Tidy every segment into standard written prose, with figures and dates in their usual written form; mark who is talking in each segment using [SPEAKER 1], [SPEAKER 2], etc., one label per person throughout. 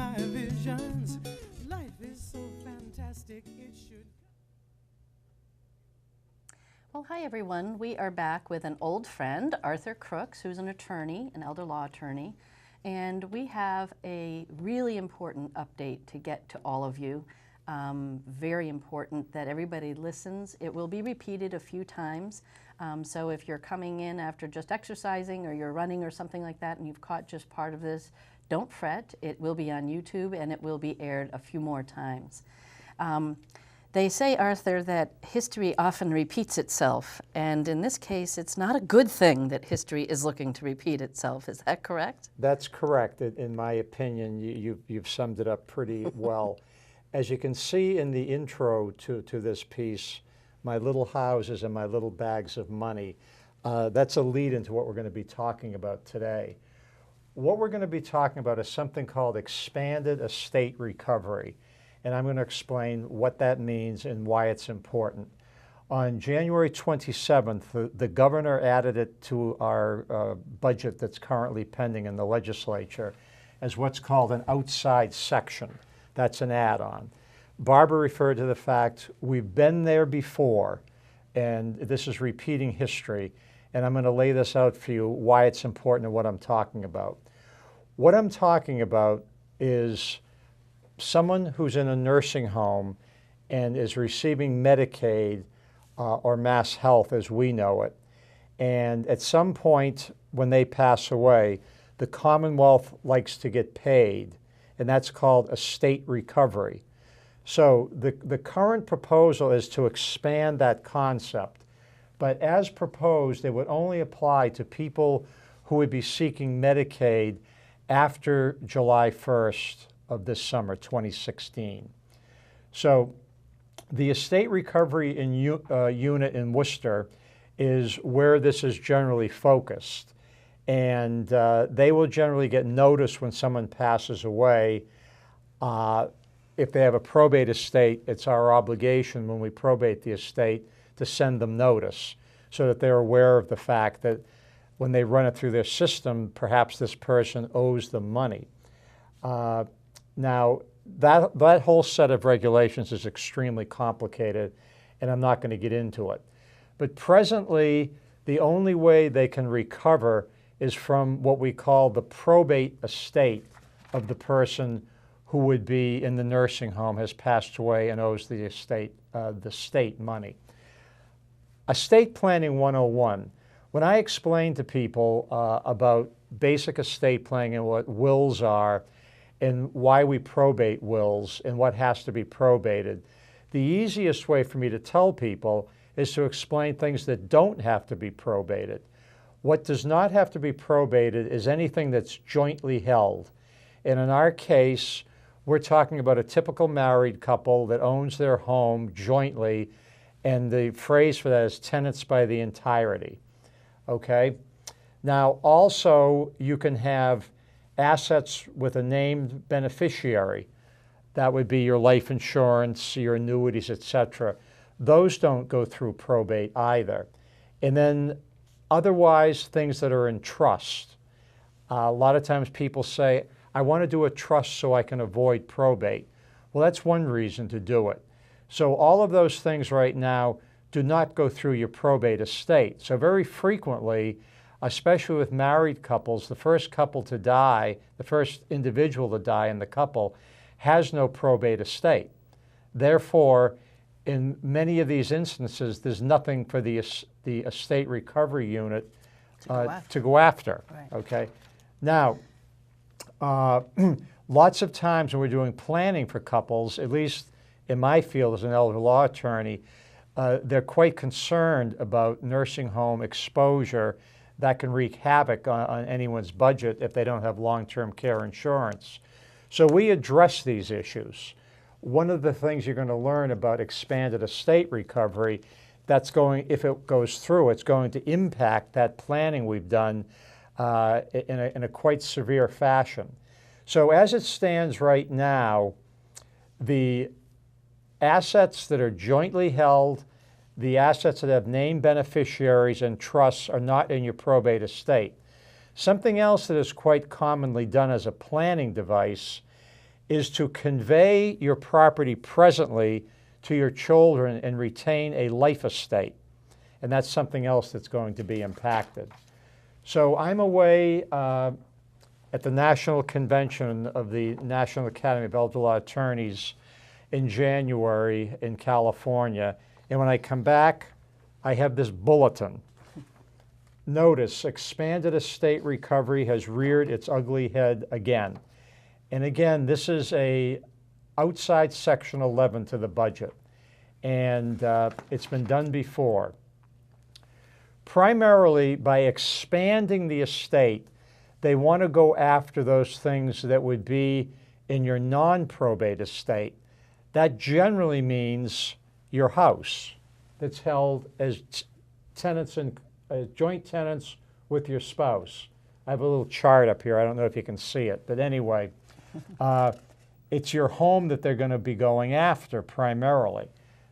[SPEAKER 1] my visions. Life is so fantastic, it should.
[SPEAKER 2] Well, hi everyone. We are back with an old friend, Arthur Crooks, who's an attorney, an elder law attorney, and we have a really important update to get to all of you. Very important that everybody listens. It will be repeated a few times. So if you're coming in after just exercising or you're running or something like that and you've caught just part of this, don't fret. It will be on YouTube and it will be aired a few more times. They say, Arthur, that history often repeats itself, and in this case, it's not a good thing that history is looking to repeat itself. Is that correct?
[SPEAKER 3] That's correct. In my opinion, you've summed it up pretty well. As you can see in the intro to this piece, my little houses and my little bags of money, that's a lead into what we're going to be talking about today. What we're going to be talking about is something called expanded estate recovery. And I'm going to explain what that means and why it's important. On January 27th, the governor added it to our budget that's currently pending in the legislature as what's called an outside section. That's an add-on. Barbara referred to the fact we've been there before, and this is repeating history, and I'm going to lay this out for you, why it's important and what I'm talking about. What I'm talking about is someone who's in a nursing home and is receiving Medicaid or Mass Health as we know it. And at some point when they pass away, the Commonwealth likes to get paid, and that's called estate recovery. So the current proposal is to expand that concept, but as proposed, it would only apply to people who would be seeking Medicaid after July 1st of this summer, 2016. So the estate recovery unit in Worcester is where this is generally focused. And they will generally get notice when someone passes away. If they have a probate estate, it's our obligation when we probate the estate to send them notice so that they're aware of the fact that when they run it through their system, perhaps this person owes them money. Now, that whole set of regulations is extremely complicated, and I'm not going to get into it. But presently, the only way they can recover is from what we call the probate estate of the person who would be in the nursing home, has passed away and owes the state money. Estate Planning 101. When I explain to people about basic estate planning and what wills are, and why we probate wills and what has to be probated, the easiest way for me to tell people is to explain things that don't have to be probated. What does not have to be probated is anything that's jointly held. And in our case, we're talking about a typical married couple that owns their home jointly, and the phrase for that is tenants by the entirety. Okay? Now, also, you can have assets with a named beneficiary. That would be your life insurance, your annuities, etc. Those don't go through probate either. And then otherwise, things that are in trust. A lot of times people say, I want to do a trust so I can avoid probate. Well, that's one reason to do it. So all of those things right now do not go through your probate estate. So very frequently, especially with married couples, the first couple to die, the first individual to die in the couple, has no probate estate. Therefore, in many of these instances, there's nothing for the estate recovery unit to go after.
[SPEAKER 2] Right.
[SPEAKER 3] Okay. Now, lots of times when we're doing planning for couples, at least in my field as an elder law attorney, they're quite concerned about nursing home exposure that can wreak havoc on anyone's budget if they don't have long-term care insurance. So we address these issues. One of the things you're going to learn about expanded estate recovery, that's going, if it goes through, it's going to impact that planning we've done in a quite severe fashion. So as it stands right now, the assets that are jointly held, the assets that have named beneficiaries and trusts are not in your probate estate. Something else that is quite commonly done as a planning device is to convey your property presently to your children and retain a life estate. And that's something else that's going to be impacted. So I'm away at the National Convention of the National Academy of Elder Law Attorneys in January in California. And when I come back, I have this bulletin. Notice, expanded estate recovery has reared its ugly head again. And again, this is a outside Section 11 to the budget. And it's been done before. Primarily by expanding the estate, they want to go after those things that would be in your non-probate estate. That generally means your house that's held as tenants and joint tenants with your spouse. I have a little chart up here. I don't know if you can see it, but anyway, it's your home that they're going to be going after primarily.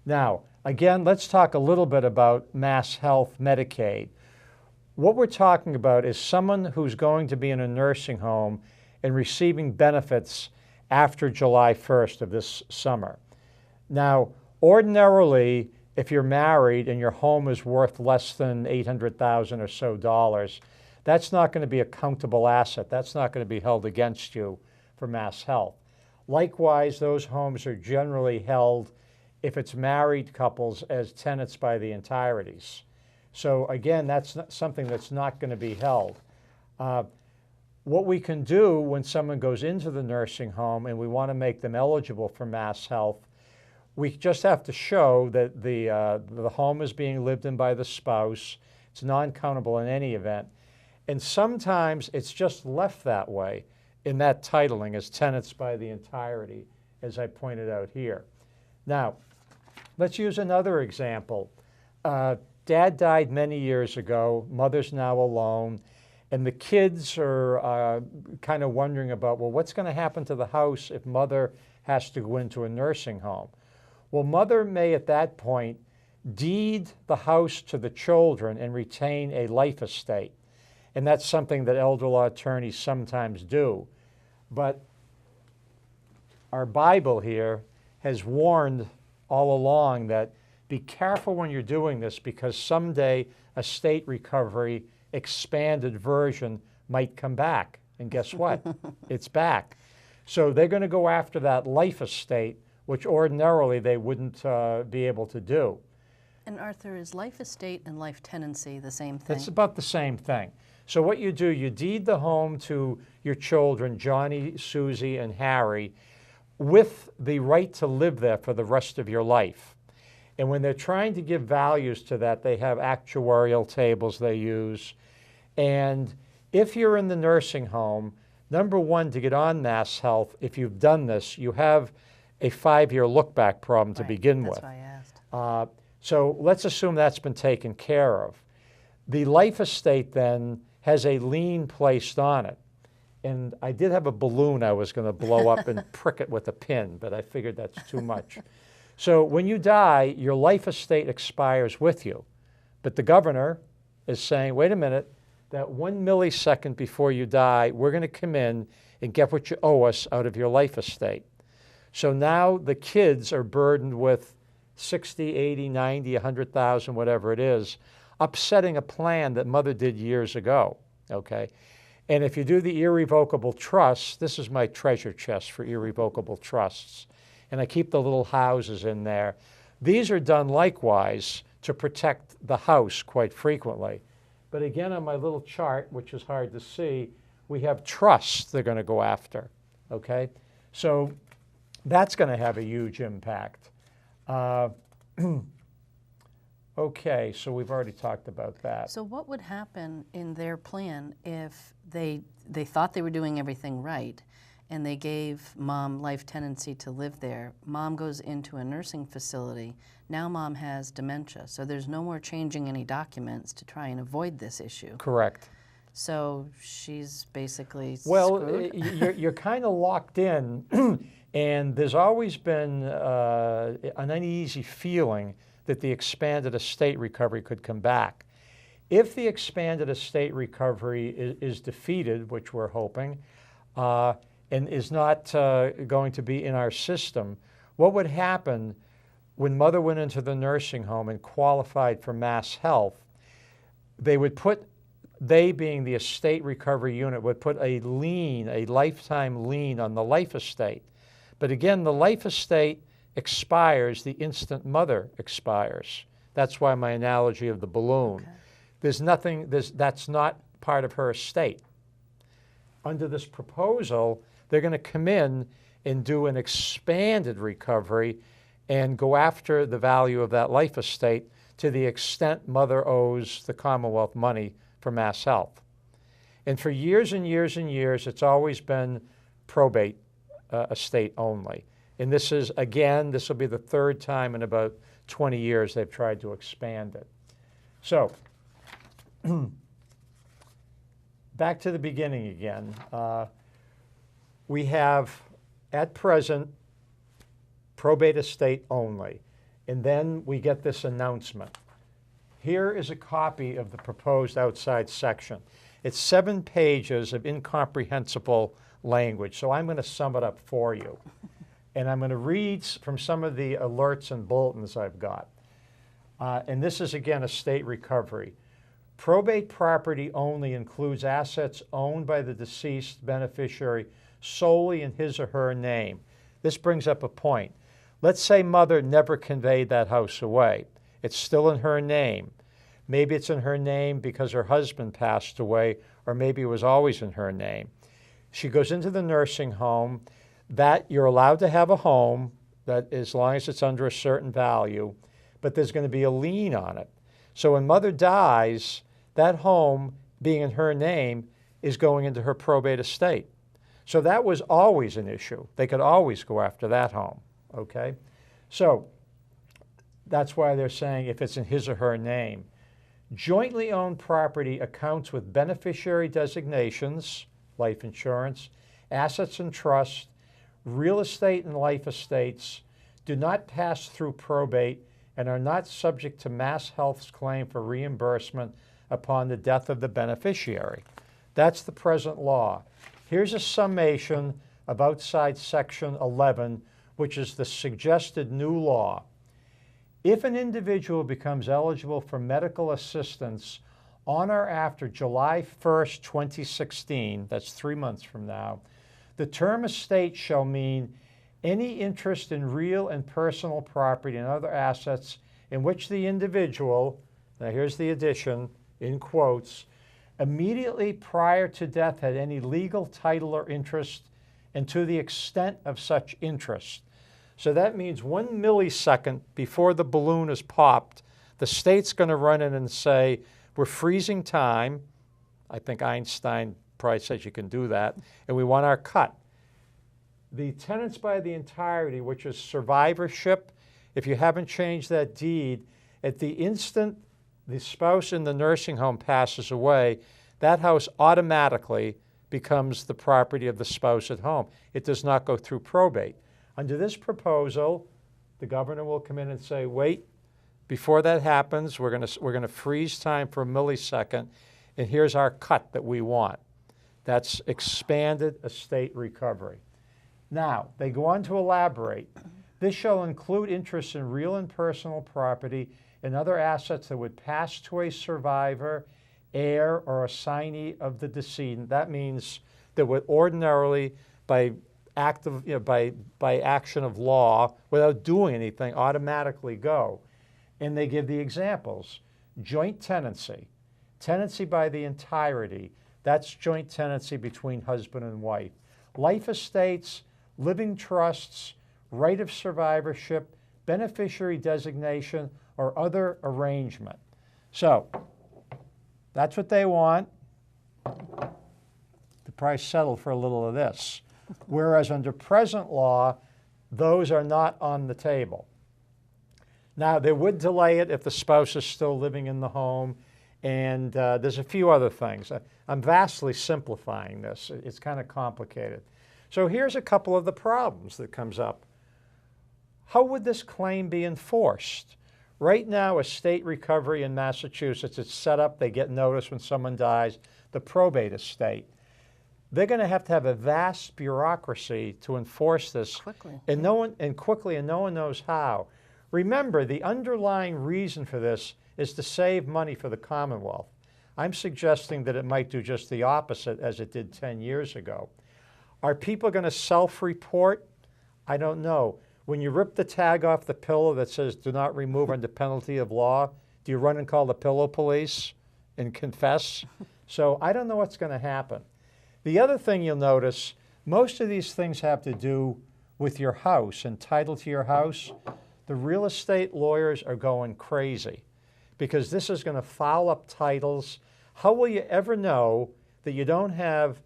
[SPEAKER 3] Now, again, let's talk a little bit about Mass Health Medicaid. What we're talking about is someone who's going to be in a nursing home and receiving benefits after July 1st of this summer. Now, ordinarily, if you're married and your home is worth less than $800,000 or so dollars, that's not going to be a countable asset. That's not going to be held against you for Mass Health. Likewise, those homes are generally held, if it's married couples, as tenants by the entireties. So again, that's not something that's not going to be held. What we can do when someone goes into the nursing home and we want to make them eligible for Mass Health, we just have to show that the home is being lived in by the spouse. It's non-countable in any event. And sometimes it's just left that way in that titling as tenants by the entirety, as I pointed out here. Now, let's use another example. Dad died many years ago. Mother's now alone. And the kids are kind of wondering about, well, what's going to happen to the house if mother has to go into a nursing home? Well, mother may at that point deed the house to the children and retain a life estate. And that's something that elder law attorneys sometimes do. But our Bible here has warned all along that be careful when you're doing this, because someday estate recovery expanded version might come back. And guess what? It's back. So they're going to go after that life estate, which ordinarily they wouldn't be able to do.
[SPEAKER 2] And Arthur, is life estate and life tenancy the same thing?
[SPEAKER 3] It's about the same thing. So what you do, you deed the home to your children, Johnny, Susie, and Harry, with the right to live there for the rest of your life. And when they're trying to give values to that, they have actuarial tables they use. And if you're in the nursing home, number one, to get on Mass Health, if you've done this, you have a 5-year look-back problem to begin with.
[SPEAKER 2] That's why I asked.
[SPEAKER 3] So let's assume that's been taken care of. The life estate then has a lien placed on it. And I did have a balloon I was going to blow up and prick it with a pin, but I figured that's too much. So when you die, your life estate expires with you. But the governor is saying, wait a minute, that 1 millisecond before you die, we're going to come in and get what you owe us out of your life estate. So now the kids are burdened with 60, 80, 90, 100,000, whatever it is, upsetting a plan that mother did years ago, okay? And if you do the irrevocable trust, this is my treasure chest for irrevocable trusts, and I keep the little houses in there. These are done likewise to protect the house quite frequently. But again, on my little chart, which is hard to see, we have trusts they're going to go after, okay? So that's going to have a huge impact. Okay, so we've already talked about that.
[SPEAKER 2] So what would happen in their plan if they thought they were doing everything right and they gave mom life tenancy to live there? Mom goes into a nursing facility. Now mom has dementia, so there's no more changing any documents to try and avoid this issue.
[SPEAKER 3] Correct.
[SPEAKER 2] So she's basically
[SPEAKER 3] Well,
[SPEAKER 2] screwed?
[SPEAKER 3] you're kind of locked in, and there's always been an uneasy feeling that the expanded estate recovery could come back. If the expanded estate recovery is defeated, which we're hoping, and and is not going to be in our system, what would happen when mother went into the nursing home and qualified for mass health? They would put, they being the estate recovery unit, would put a lien, a lifetime lien on the life estate. But again, the life estate expires the instant mother expires. That's why my analogy of the balloon.
[SPEAKER 2] Okay.
[SPEAKER 3] There's nothing, that's not part of her estate. Under this proposal, they're going to come in and do an expanded recovery and go after the value of that life estate to the extent mother owes the Commonwealth money for mass health. And for years and years and years, it's always been probate estate only. And this is, again, this will be the third time in about 20 years they've tried to expand it. So, back to the beginning again. We have, at present, probate estate only. And then we get this announcement. Here is a copy of the proposed outside section. It's 7 pages of incomprehensible language, so I'm going to sum it up for you. And I'm going to read from some of the alerts and bulletins I've got. And this is, again, estate recovery. Probate property only includes assets owned by the deceased beneficiary solely in his or her name. This brings up a point. Let's say mother never conveyed that house away. It's still in her name. Maybe it's in her name because her husband passed away, or maybe it was always in her name. She goes into the nursing home. That you're allowed to have a home, that as long as it's under a certain value, but there's going to be a lien on it. So when mother dies, that home, being in her name, is going into her probate estate. So that was always an issue. They could always go after that home, okay? So that's why they're saying if it's in his or her name. Jointly owned property accounts with beneficiary designations, life insurance, assets and trust, real estate and life estates do not pass through probate and are not subject to mass health's claim for reimbursement upon the death of the beneficiary. That's the present law. Here's a summation of outside section 11, which is the suggested new law. If an individual becomes eligible for medical assistance on or after July 1st, 2016, that's 3 months from now, the term estate shall mean any interest in real and personal property and other assets in which the individual, now here's the addition, in quotes, immediately prior to death had any legal title or interest, and to the extent of such interest. So that means 1 millisecond before the balloon is popped, the state's going to run in and say, we're freezing time. I think Einstein probably says you can do that, and we want our cut. The tenants by the entirety, which is survivorship, if you haven't changed that deed, at the instant the spouse in the nursing home passes away, that house automatically becomes the property of the spouse at home. It does not go through probate. Under this proposal, the governor will come in and say, wait, before that happens, we're going to freeze time for a millisecond, and here's our cut that we want. That's expanded estate recovery. Now, they go on to elaborate. This shall include interest in real and personal property and other assets that would pass to a survivor, heir, or assignee of the decedent. That means that would ordinarily, by action of law, without doing anything, automatically go. And they give the examples. Joint tenancy, tenancy by the entirety, that's joint tenancy between husband and wife. Life estates, living trusts, right of survivorship, beneficiary designation, or other arrangement. So, that's what they want. The price settled for a little of this. Whereas under present law, those are not on the table. Now, they would delay it if the spouse is still living in the home, and there's a few other things. I'm vastly simplifying this. It's kind of complicated. So here's a couple of the problems that comes up. How would this claim be enforced? Right now, estate recovery in Massachusetts, it's set up, they get notice when someone dies, the probate estate. they're going to have a vast bureaucracy to enforce this
[SPEAKER 2] Quickly.
[SPEAKER 3] and quickly, and no one knows how. Remember, the underlying reason for this is to save money for the Commonwealth. I'm suggesting that it might do just the opposite as it did 10 years ago. Are people going to self-report? I don't know. When you rip the tag off the pillow that says do not remove under penalty of law, do you run and call the pillow police and confess? So I don't know what's going to happen. The other thing you'll notice, most of these things have to do with your house and title to your house. The real estate lawyers are going crazy because this is going to foul up titles. How will you ever know that you don't have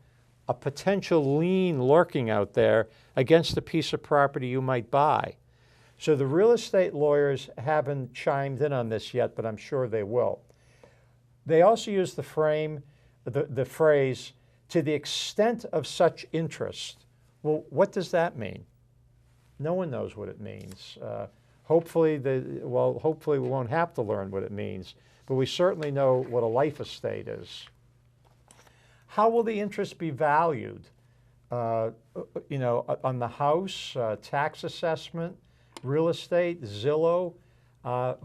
[SPEAKER 3] a potential lien lurking out there against a piece of property you might buy? So the real estate lawyers haven't chimed in on this yet, but I'm sure they will. They also use the phrase, to the extent of such interest. Well, what does that mean? No one knows what it means. Hopefully we won't have to learn what it means, but we certainly know what a life estate is. How will the interest be valued? On the house, tax assessment, real estate, Zillow,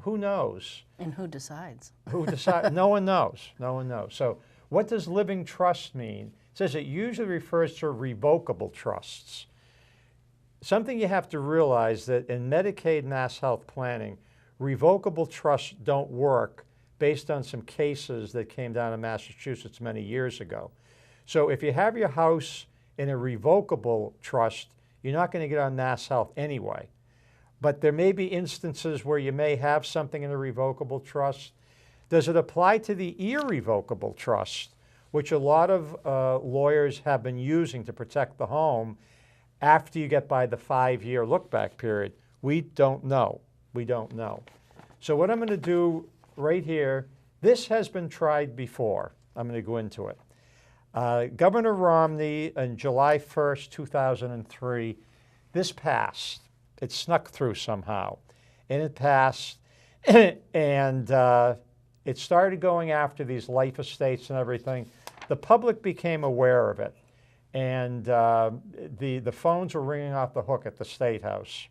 [SPEAKER 3] who knows?
[SPEAKER 2] And who decides?
[SPEAKER 3] Who decides? No one knows. No one knows. So what does living trust mean? It says it usually refers to revocable trusts. Something you have to realize that in Medicaid mass health planning, revocable trusts don't work based on some cases that came down in Massachusetts many years ago. So if you have your house in a revocable trust, you're not going to get on mass health anyway. But there may be instances where you may have something in a revocable trust. Does it apply to the irrevocable trust, which a lot of lawyers have been using to protect the home after you get by the 5-year look-back period? We don't know. We don't know. So what I'm going to do right here, this has been tried before. I'm going to go into it. Governor Romney, on July 1st, 2003, this passed. It snuck through somehow, and it passed, and it started going after these life estates and everything. The public became aware of it, and the phones were ringing off the hook at the State House.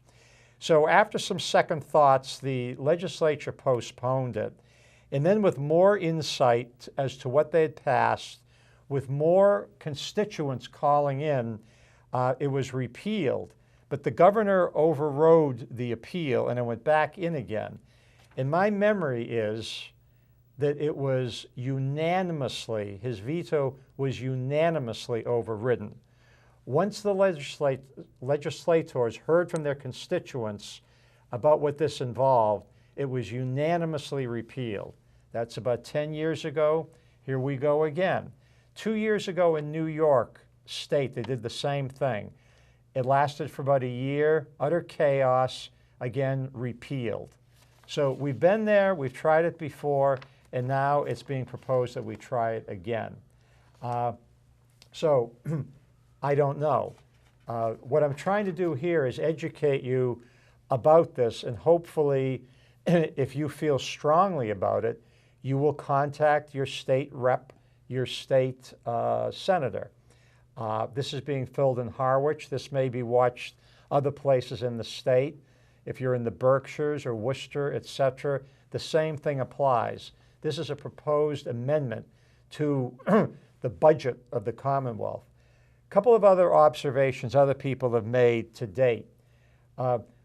[SPEAKER 3] So after some second thoughts, the legislature postponed it, and then with more insight as to what they had passed, with more constituents calling in, it was repealed. But the governor overrode the appeal and it went back in again. And my memory is that it was unanimously, his veto was unanimously overridden. Once the legislators heard from their constituents about what this involved, it was unanimously repealed. That's about 10 years ago. Here we go again. 2 years ago in New York State, they did the same thing. It lasted for about a year, utter chaos, again, repealed. So we've been there, we've tried it before, and now it's being proposed that we try it again. So I don't know. What I'm trying to do here is educate you about this, and hopefully, if you feel strongly about it, you will contact your state rep, your state senator. This is being filled in Harwich. This may be watched other places in the state. If you're in the Berkshires or Worcester, etc., the same thing applies. This is a proposed amendment to the budget of the Commonwealth. A couple of other observations other people have made to date.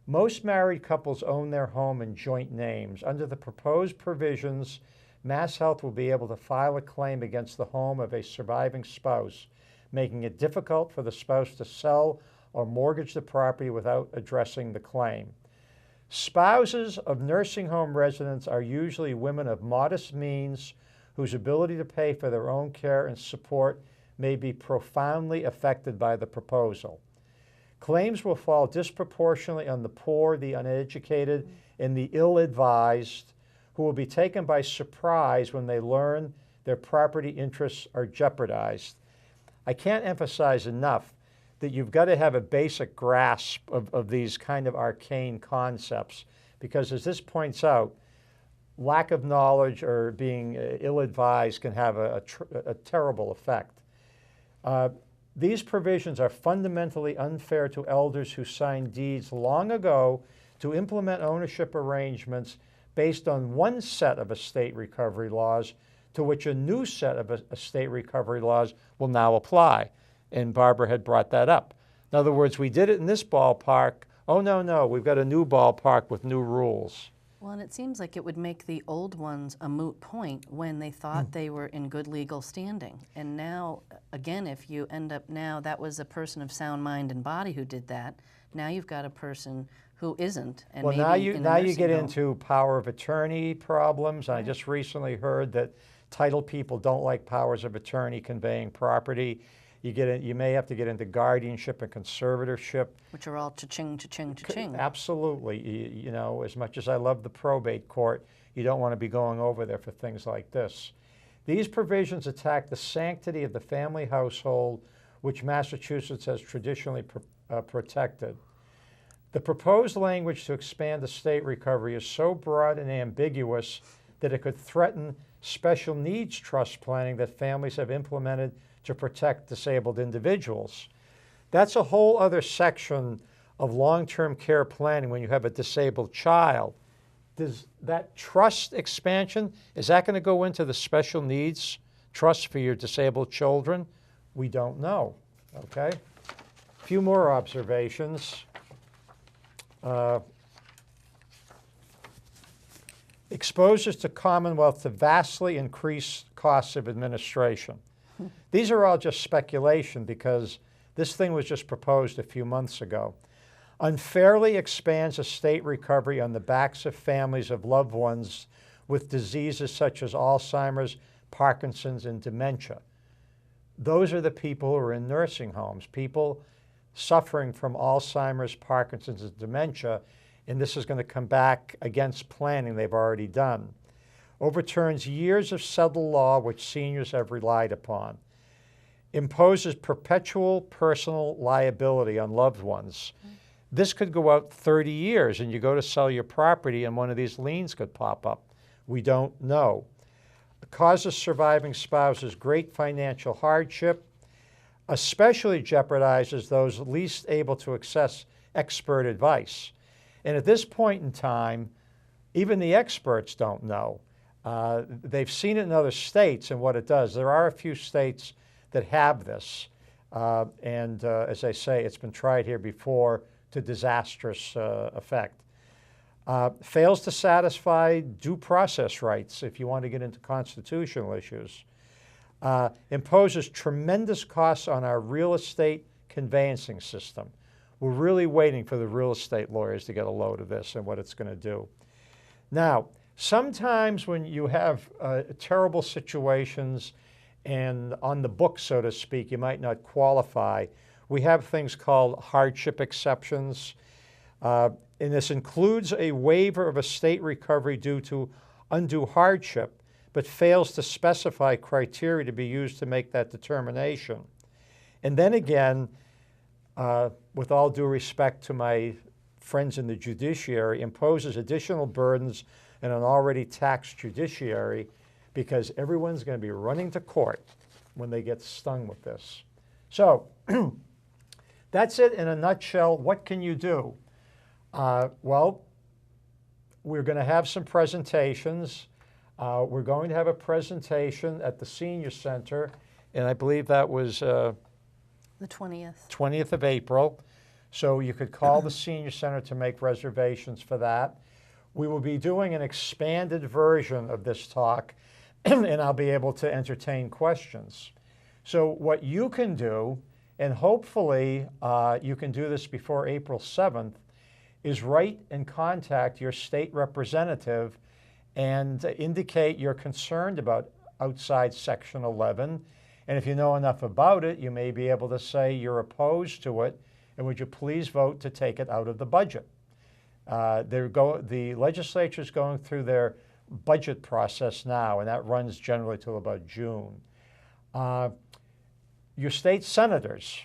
[SPEAKER 3] Most married couples own their home in joint names. Under the proposed provisions, Mass Health will be able to file a claim against the home of a surviving spouse, making it difficult for the spouse to sell or mortgage the property without addressing the claim. Spouses of nursing home residents are usually women of modest means whose ability to pay for their own care and support may be profoundly affected by the proposal. Claims will fall disproportionately on the poor, the uneducated, and the ill-advised, who will be taken by surprise when they learn their property interests are jeopardized. I can't emphasize enough that you've got to have a basic grasp of these kind of arcane concepts, because as this points out, lack of knowledge or being ill-advised can have a terrible effect. These provisions are fundamentally unfair to elders who signed deeds long ago to implement ownership arrangements based on one set of estate recovery laws to which a new set of estate recovery laws will now apply. And Barbara had brought that up. In other words, we did it in this ballpark. Oh, no, we've got a new ballpark with new rules.
[SPEAKER 2] Well, and it seems like it would make the old ones a moot point when they thought they were in good legal standing. And now, again, if you end up now, that was a person of sound mind and body who did that. Now you've got a person who isn't. And
[SPEAKER 3] well,
[SPEAKER 2] maybe
[SPEAKER 3] now you get into power of attorney problems. Right. I just recently heard that title people don't like powers of attorney conveying property. You may have to get into guardianship and conservatorship.
[SPEAKER 2] Which are all cha-ching, cha-ching, cha-ching.
[SPEAKER 3] Absolutely. You know, as much as I love the probate court, you don't want to be going over there for things like this. These provisions attack the sanctity of the family household, which Massachusetts has traditionally protected. The proposed language to expand estate recovery is so broad and ambiguous that it could threaten special needs trust planning that families have implemented to protect disabled individuals. That's a whole other section of long-term care planning when you have a disabled child. Does that trust expansion, is that going to go into the special needs trust for your disabled children? We don't know, okay? A few more observations. Exposes the Commonwealth to vastly increased costs of administration. These are all just speculation because this thing was just proposed a few months ago. Unfairly expands estate recovery on the backs of families of loved ones with diseases such as Alzheimer's, Parkinson's, and dementia. Those are the people who are in nursing homes, people suffering from Alzheimer's, Parkinson's, and dementia, and this is going to come back against planning they've already done. Overturns years of settled law which seniors have relied upon. Imposes perpetual personal liability on loved ones. This could go out 30 years and you go to sell your property and one of these liens could pop up. We don't know. Causes surviving spouses great financial hardship, especially jeopardizes those least able to access expert advice. And at this point in time, even the experts don't know. They've seen it in other states and what it does. There are a few states that have this. As I say, it's been tried here before to disastrous effect. Fails to satisfy due process rights if you want to get into constitutional issues. Imposes tremendous costs on our real estate conveyancing system. We're really waiting for the real estate lawyers to get a load of this and what it's going to do. Now, sometimes when you have terrible situations and on the book, so to speak, you might not qualify, we have things called hardship exceptions. And this includes a waiver of estate recovery due to undue hardship, but fails to specify criteria to be used to make that determination. And then again, with all due respect to my friends in the judiciary, imposes additional burdens on an already taxed judiciary because everyone's going to be running to court when they get stung with this. So that's it in a nutshell. What can you do? Well, we're going to have some presentations. We're going to have a presentation at the Senior Center, and I believe that was
[SPEAKER 2] the 20th.
[SPEAKER 3] 20th of April. So you could call the Senior Center to make reservations for that. We will be doing an expanded version of this talk, and I'll be able to entertain questions. So what you can do, and hopefully you can do this before April 7th, is write and contact your state representative and indicate you're concerned about outside Section 11. And if you know enough about it, you may be able to say you're opposed to it, and would you please vote to take it out of the budget? The legislature is going through their budget process now, and that runs generally till about June. Your state senators,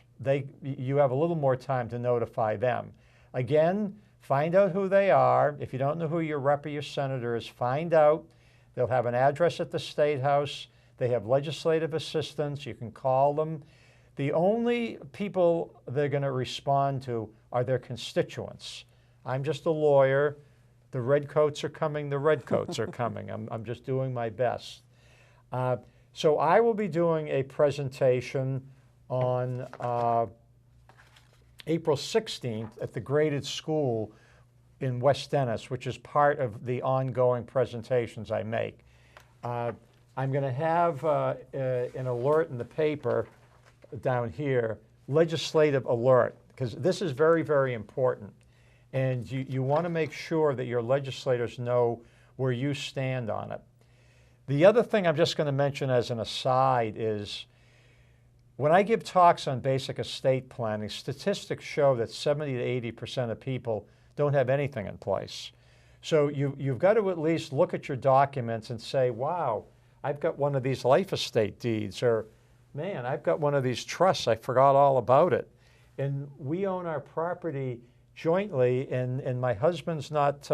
[SPEAKER 3] you have a little more time to notify them. Again, find out who they are. If you don't know who your rep or your senator is, find out. They'll have an address at the State House. They have legislative assistants. You can call them. The only people they're going to respond to are their constituents. I'm just a lawyer. The redcoats are coming. The redcoats are coming. I'm just doing my best. So I will be doing a presentation on April 16th at the graded school in West Dennis, which is part of the ongoing presentations I make. I'm going to have an alert in the paper down here, legislative alert, because this is very, very important. And you want to make sure that your legislators know where you stand on it. The other thing I'm just going to mention as an aside is when I give talks on basic estate planning, statistics show that 70 to 80% of people don't have anything in place. So you've got to at least look at your documents and say, wow, I've got one of these life estate deeds, or man, I've got one of these trusts, I forgot all about it. And we own our property jointly, and my husband's not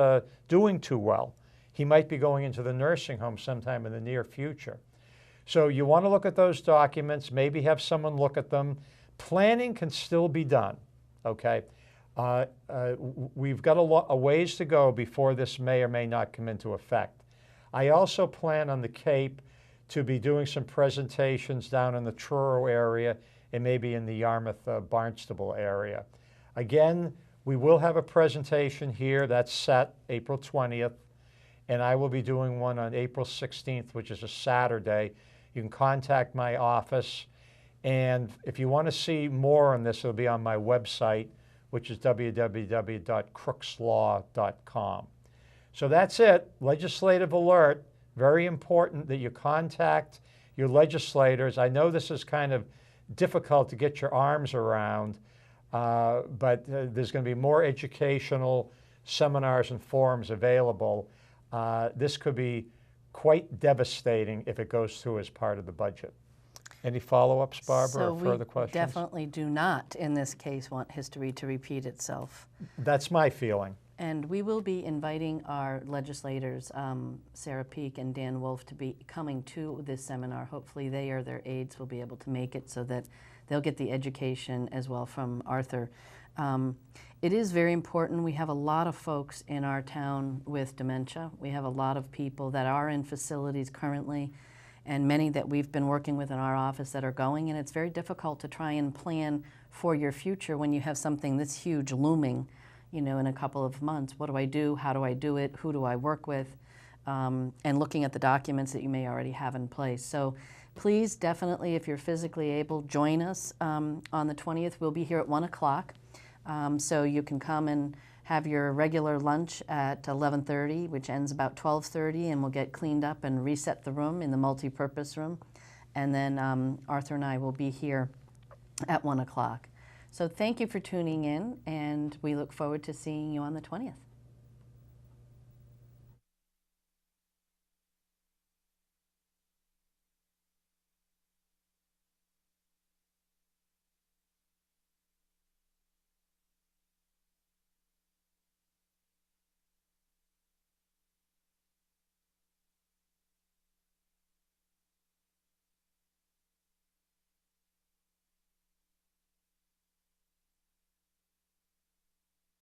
[SPEAKER 3] doing too well. He might be going into the nursing home sometime in the near future. So you want to look at those documents, maybe have someone look at them. Planning can still be done, okay? We've got a ways to go before this may or may not come into effect. I also plan on the Cape to be doing some presentations down in the Truro area and maybe in the Yarmouth, Barnstable area. Again, we will have a presentation here that's set April 20th, and I will be doing one on April 16th, which is a Saturday. You can contact my office, and if you want to see more on this, it'll be on my website, which is www.crookslaw.com. So that's it, legislative alert. Very important that you contact your legislators. I know this is kind of difficult to get your arms around, but there's going to be more educational seminars and forums available. This could be quite devastating if it goes through as part of the budget. Any follow-ups, Barbara, or further questions?
[SPEAKER 2] So we definitely do not, in this case, want history to repeat itself.
[SPEAKER 3] That's my feeling.
[SPEAKER 2] And we will be inviting our legislators, Sarah Peak and Dan Wolf, to be coming to this seminar. Hopefully they or their aides will be able to make it so that they'll get the education as well from Arthur. It is very important. We have a lot of folks in our town with dementia. We have a lot of people that are in facilities currently, and many that we've been working with in our office that are going, and it's very difficult to try and plan for your future when you have something this huge looming, you know, in a couple of months. What do I do? How do I do it? Who do I work with? And looking at the documents that you may already have in place. So please, definitely, if you're physically able, join us on the 20th. We'll be here at 1 o'clock. So you can come and have your regular lunch at 11:30, which ends about 12:30, and we'll get cleaned up and reset the room in the multi-purpose room. And then Arthur and I will be here at 1 o'clock. So thank you for tuning in, and we look forward to seeing you on the 20th.